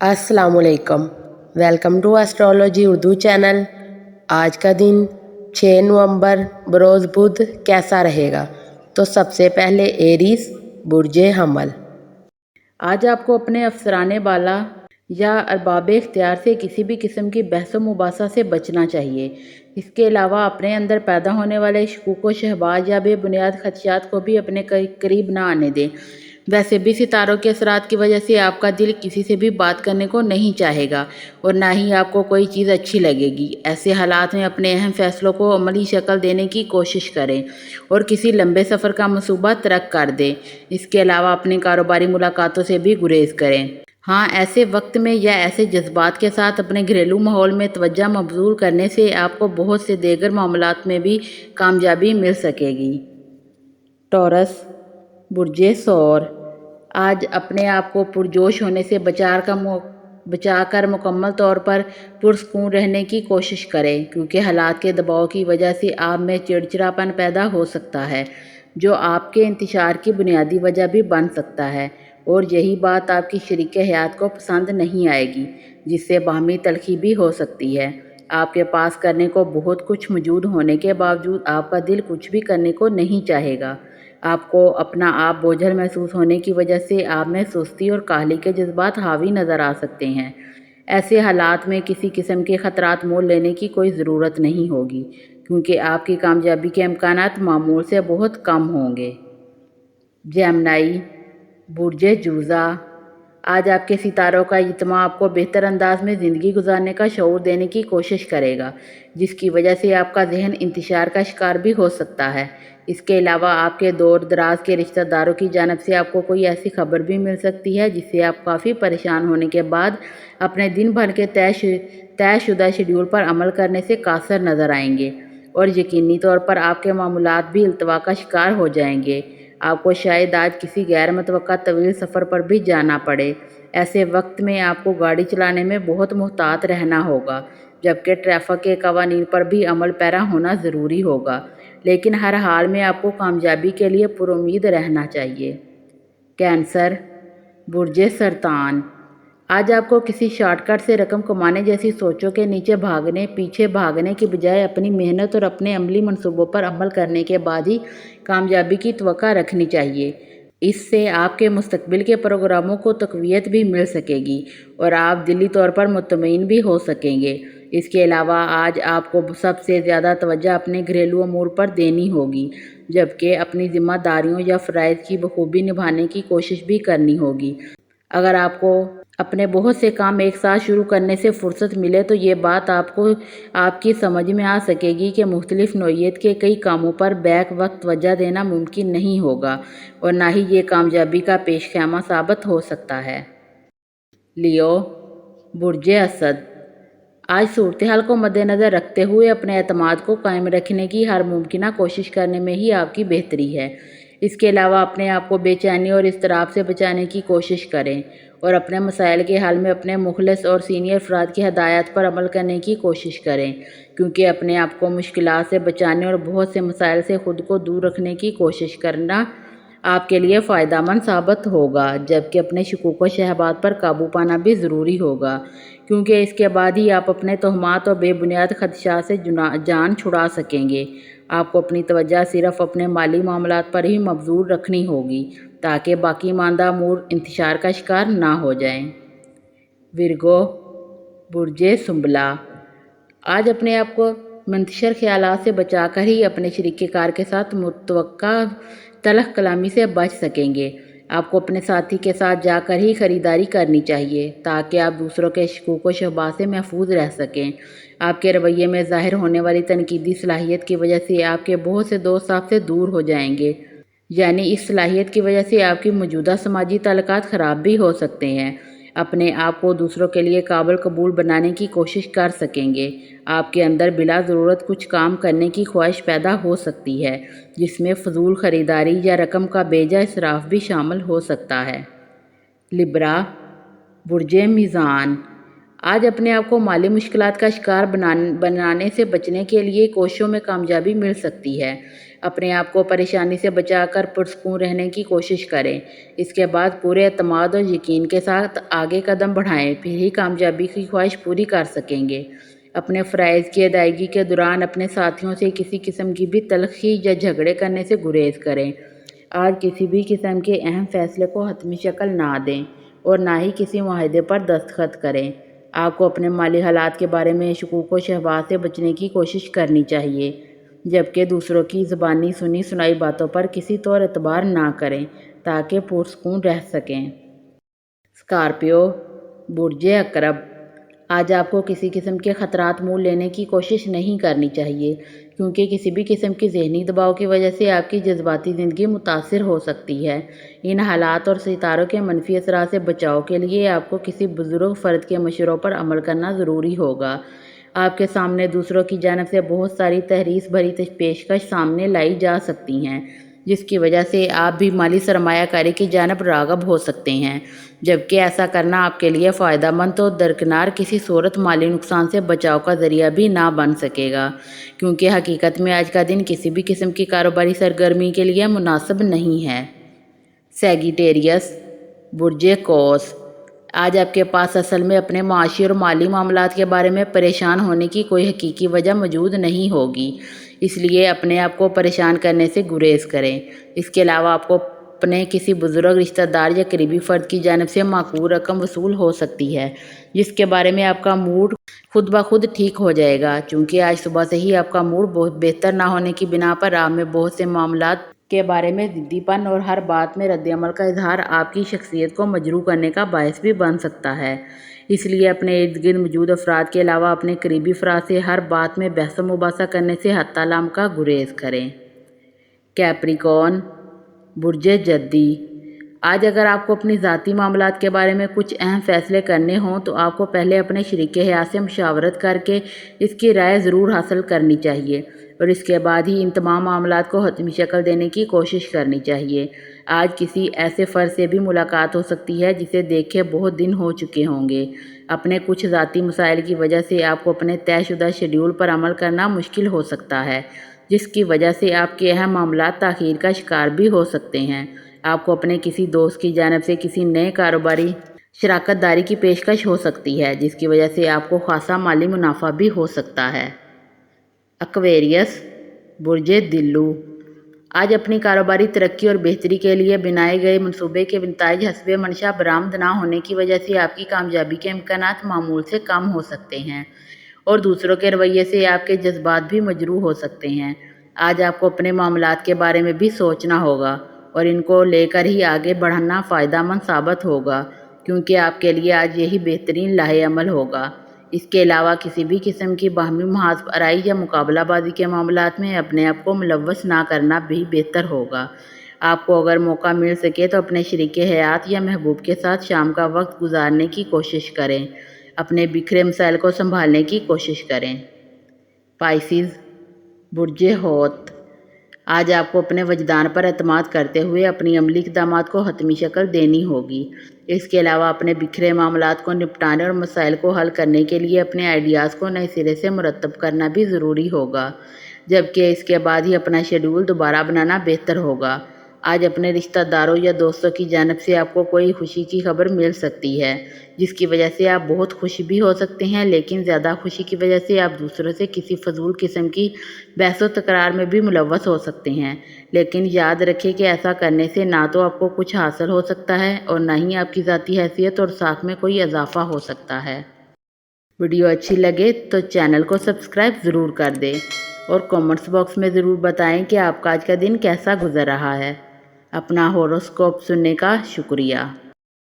अस्सलाम वालेकुम। Welcome to astrology Urdu channel. आज का दिन 6 नवंबर बरोज़ बुध कैसा रहेगा? तो सबसे पहले एरीज बुर्जे हमल। आज आपको अपने अफसराने बाला या अरबाब इख्तियार से किसी भी किस्म की बहस मुबासा से बचना चाहिए। इसके अलावा अपने अंदर पैदा होने वाले शकूक व शहबाज या बेबुनियाद खदशात को भी अपने करीब ना आने दें। वैसे भी सितारों के असरात की वजह से आपका दिल किसी से भी बात करने को नहीं चाहेगा और ना ही आपको कोई चीज़ अच्छी लगेगी। ऐसे हालात में अपने अहम फैसलों को अमली शक्ल देने की कोशिश करें और किसी लंबे सफ़र का मंसूबा तर्क कर दें। इसके अलावा अपनी कारोबारी मुलाकातों से भी गुरेज करें। हाँ, ऐसे वक्त में या ऐसे जज्बात के साथ अपने घरेलू माहौल में तवज्जो मबज़ूल करने से आपको बहुत से दीगर मामलात में भी कामयाबी मिल सकेगी। टॉरस बुर्जे सौर। आज अपने आप को पुरजोश होने से बचाकर मुकम्मल तौर पर पुरसकून रहने की कोशिश करें, क्योंकि हालात के दबाव की वजह से आप में चिड़चिड़ापन पैदा हो सकता है जो आपके इंतशार की बुनियादी वजह भी बन सकता है, और यही बात आपकी शरीक हयात को पसंद नहीं आएगी, जिससे बाहमी तलखी भी हो सकती है। आपके पास करने को बहुत कुछ मौजूद होने के बावजूद आपका दिल कुछ भी करने को नहीं चाहेगा। आपको अपना आप बोझल महसूस होने की वजह से आप में सुस्ती और काहली के जज्बात हावी नज़र आ सकते हैं। ऐसे हालात में किसी किस्म के ख़तरात मोल लेने की कोई ज़रूरत नहीं होगी, क्योंकि आपकी कामयाबी के इम्कानात मामूल से बहुत कम होंगे। जेमिनी बुर्जे जूज़ा। आज आपके सितारों का इज्तिमा आपको बेहतर अंदाज में ज़िंदगी गुजारने का शऊर देने की कोशिश करेगा, जिसकी वजह से आपका जहन इंतशार का शिकार भी हो सकता है। इसके अलावा आपके दूर दराज के रिश्तेदारों की जानिब से आपको कोई ऐसी खबर भी मिल सकती है जिससे आप काफ़ी परेशान होने के बाद अपने दिन भर के तयशुदा शेड्यूल पर अमल करने से कासर नज़र आएंगे, और यकीनी तौर पर आपके मामूलात भी इल्तवा का शिकार हो जाएंगे। आपको शायद आज किसी गैर मुतवक्का तवील सफ़र पर भी जाना पड़े। ऐसे वक्त में आपको गाड़ी चलाने में बहुत मुहतात रहना होगा, जबकि ट्रैफिक के कवानीन पर भी अमल पैरा होना ज़रूरी होगा, लेकिन हर हाल में आपको कामयाबी के लिए पुरुमीद रहना चाहिए। कैंसर बुर्जे सरतान। आज आपको किसी शॉर्टकट से रकम कमाने जैसी सोचों के पीछे भागने की बजाय अपनी मेहनत और अपने अमली मंसूबों पर अमल करने के बाद ही कामयाबी की तवक्का रखनी चाहिए। इससे आपके मुस्तकबिल के प्रोग्रामों को तक़वियत भी मिल सकेगी और आप दिली तौर पर मुतमईन भी हो सकेंगे। इसके अलावा आज आपको सबसे ज़्यादा तवज्जो अपने घरेलू अमूर पर देनी होगी, जबकि अपनी ज़िम्मेदारियों या फ़राइज़ की बखूबी निभाने की कोशिश भी करनी होगी। अगर आपको अपने बहुत से काम एक साथ शुरू करने से फुर्सत मिले तो ये बात आपकी समझ में आ सकेगी कि मुख्तलिफ नौइयत के कई कामों पर बैक वक्त तवज्जो देना मुमकिन नहीं होगा, और ना ही ये कामयाबी का पेशखैमा साबित हो सकता है। लियो बुर्जे असद। आज सूरत हाल को मद्देनज़र रखते हुए अपने एतमाद को कायम रखने की हर मुमकिन कोशिश करने में ही आपकी बेहतरी है। इसके अलावा अपने आप को बेचैनी और इज़्तिराब से बचाने की कोशिश करें और अपने मसाइल के हल में अपने मुखलिस और सीनियर अफराद की हदायत पर अमल करने की कोशिश करें, क्योंकि अपने आप को मुश्किलात से बचाने और बहुत से मसाइल से ख़ुद को दूर रखने की कोशिश करना आपके लिए फ़ायदेमंद साबित होगा, जबकि अपने शकूक व शहबात पर काबू पाना भी ज़रूरी होगा, क्योंकि इसके बाद ही आप अपने तोहमात और बेबुनियाद खदशात से जान छुड़ा सकेंगे। आपको अपनी तवज्जो सिर्फ अपने माली मामलात पर ही मबजूल रखनी होगी, ताकि बाकी मानदा अमूर इंतशार का शिकार ना हो जाएं। विरगो बुर्जे सुंबला। आज अपने आप को मुंतशिर ख्यालात से बचाकर ही अपने शरीक कार के साथ मुतवक्का तलख कलामी से बच सकेंगे। आपको अपने साथी के साथ जाकर ही ख़रीदारी करनी चाहिए, ताकि आप दूसरों के शकूक व शहबात से महफूज रह सकें। आपके रवैये में ज़ाहिर होने वाली तनकीदी सलाहियत की वजह से आपके बहुत से दोस्त आपसे दूर हो जाएंगे, यानी इस सलाहियत की वजह से आपकी मौजूदा समाजी ताल्लुकात ख़राब भी हो सकते हैं। अपने आप को दूसरों के लिए काबिल कबूल बनाने की कोशिश कर सकेंगे। आपके अंदर बिला ज़रूरत कुछ काम करने की ख्वाहिश पैदा हो सकती है, जिसमें फ़जूल ख़रीदारी या रकम का बेजा इसराफ भी शामिल हो सकता है। लिब्रा बुर्जे मीज़ान। آج اپنے آپ کو مالی مشکلات کا شکار بنانے سے بچنے کے لیے کوششوں میں کامیابی مل سکتی ہے۔ اپنے آپ کو پریشانی سے بچا کر پرسکون رہنے کی کوشش کریں۔ اس کے بعد پورے اعتماد اور یقین کے ساتھ آگے قدم بڑھائیں، پھر ہی کامیابی کی خواہش پوری کر سکیں گے۔ اپنے فرائض کی ادائیگی کے دوران اپنے ساتھیوں سے کسی قسم کی بھی تلخی یا جھگڑے کرنے سے گریز کریں۔ آج کسی بھی قسم کے اہم فیصلے کو حتمی شکل نہ دیں اور نہ ہی کسی معاہدے پر دستخط کریں۔ آپ کو اپنے مالی حالات کے بارے میں شکوک و شبہات سے بچنے کی کوشش کرنی چاہیے، جبکہ دوسروں کی زبانی سنی سنائی باتوں پر کسی طور اعتبار نہ کریں تاکہ پرسکون رہ سکیں۔ اسکارپیو، برج عقرب، آج آپ کو کسی قسم کے خطرات مول لینے کی کوشش نہیں کرنی چاہیے، کیونکہ کسی بھی قسم کی ذہنی دباؤ کی وجہ سے آپ کی جذباتی زندگی متاثر ہو سکتی ہے۔ ان حالات اور ستاروں کے منفی اثرات سے بچاؤ کے لیے آپ کو کسی بزرگ فرد کے مشوروں پر عمل کرنا ضروری ہوگا۔ آپ کے سامنے دوسروں کی جانب سے بہت ساری تحریص بھری پیشکش سامنے لائی جا سکتی ہیں، جس کی وجہ سے آپ بھی مالی سرمایہ کاری کی جانب راغب ہو سکتے ہیں، جبکہ ایسا کرنا آپ کے لیے فائدہ مند تو درکنار کسی صورت مالی نقصان سے بچاؤ کا ذریعہ بھی نہ بن سکے گا، کیونکہ حقیقت میں آج کا دن کسی بھی قسم کی کاروباری سرگرمی کے لیے مناسب نہیں ہے۔ سیگیٹیریس، برج قوس، آج آپ کے پاس اصل میں اپنے معاشی اور مالی معاملات کے بارے میں پریشان ہونے کی کوئی حقیقی وجہ موجود نہیں ہوگی، اس لیے اپنے آپ کو پریشان کرنے سے گریز کریں۔ اس کے علاوہ آپ کو اپنے کسی بزرگ رشتہ دار یا قریبی فرد کی جانب سے معقول رقم وصول ہو سکتی ہے، جس کے بارے میں آپ کا موڈ خود بخود ٹھیک ہو جائے گا، چونکہ آج صبح سے ہی آپ کا موڈ بہت بہتر نہ ہونے کی بنا پر آپ میں بہت سے معاملات کے بارے میں ضدی پن اور ہر بات میں رد عمل کا اظہار آپ کی شخصیت کو مجروح کرنے کا باعث بھی بن سکتا ہے۔ اس لیے اپنے ارد گرد موجود افراد کے علاوہ اپنے قریبی افراد سے ہر بات میں بحث و مباحثہ کرنے سے حتی الامکان گریز کریں۔ کیپریکون، برج جدی، آج اگر آپ کو اپنی ذاتی معاملات کے بارے میں کچھ اہم فیصلے کرنے ہوں تو آپ کو پہلے اپنے شریک حیات سے مشاورت کر کے اس کی رائے ضرور حاصل کرنی چاہیے اور اس کے بعد ہی ان تمام معاملات کو حتمی شکل دینے کی کوشش کرنی چاہیے۔ آج کسی ایسے فرد سے بھی ملاقات ہو سکتی ہے جسے دیکھے بہت دن ہو چکے ہوں گے۔ اپنے کچھ ذاتی مسائل کی وجہ سے آپ کو اپنے طے شدہ شیڈول پر عمل کرنا مشکل ہو سکتا ہے، جس کی وجہ سے آپ کے اہم معاملات تاخیر کا شکار بھی ہو سکتے ہیں۔ آپ کو اپنے کسی دوست کی جانب سے کسی نئے کاروباری شراکت داری کی پیشکش ہو سکتی ہے، جس کی وجہ سے آپ کو خاصا مالی منافع بھی ہو سکتا ہے۔ ایکویریس، برج دلو، آج اپنی کاروباری ترقی اور بہتری کے لیے بنائے گئے منصوبے کے نتائج حسب منشاء برآمد نہ ہونے کی وجہ سے آپ کی کامیابی کے امکانات معمول سے کم ہو سکتے ہیں اور دوسروں کے رویے سے آپ کے جذبات بھی مجروح ہو سکتے ہیں۔ آج آپ کو اپنے معاملات کے بارے میں بھی سوچنا ہوگا اور ان کو لے کر ہی آگے بڑھنا فائدہ مند ثابت ہوگا، کیونکہ آپ کے لیے آج یہی بہترین لاہ عمل ہوگا۔ اس کے علاوہ کسی بھی قسم کی باہمی محاذ آرائی یا مقابلہ بازی کے معاملات میں اپنے آپ کو ملوث نہ کرنا بھی بہتر ہوگا۔ آپ کو اگر موقع مل سکے تو اپنے شریک حیات یا محبوب کے ساتھ شام کا وقت گزارنے کی کوشش کریں، اپنے بکھرے مسائل کو سنبھالنے کی کوشش کریں۔ پائسیز، برج حوت، آج آپ کو اپنے وجدان پر اعتماد کرتے ہوئے اپنی عملی اقدامات کو حتمی شکل دینی ہوگی۔ اس کے علاوہ اپنے بکھرے معاملات کو نپٹانے اور مسائل کو حل کرنے کے لیے اپنے آئیڈیاز کو نئے سرے سے مرتب کرنا بھی ضروری ہوگا، جبکہ اس کے بعد ہی اپنا شیڈول دوبارہ بنانا بہتر ہوگا۔ آج اپنے رشتہ داروں یا دوستوں کی جانب سے آپ کو کوئی خوشی کی خبر مل سکتی ہے، جس کی وجہ سے آپ بہت خوش بھی ہو سکتے ہیں، لیکن زیادہ خوشی کی وجہ سے آپ دوسروں سے کسی فضول قسم کی بحث و تکرار میں بھی ملوث ہو سکتے ہیں۔ لیکن یاد رکھیں کہ ایسا کرنے سے نہ تو آپ کو کچھ حاصل ہو سکتا ہے اور نہ ہی آپ کی ذاتی حیثیت اور ساتھ میں کوئی اضافہ ہو سکتا ہے۔ ویڈیو اچھی لگے تو چینل کو سبسکرائب ضرور کر دیں اور کامنٹس باکس میں ضرور بتائیں کہ آپ کا آج کا دن کیسا گزر رہا ہے۔ اپنا ہوروسکوپ سننے کا شکریہ۔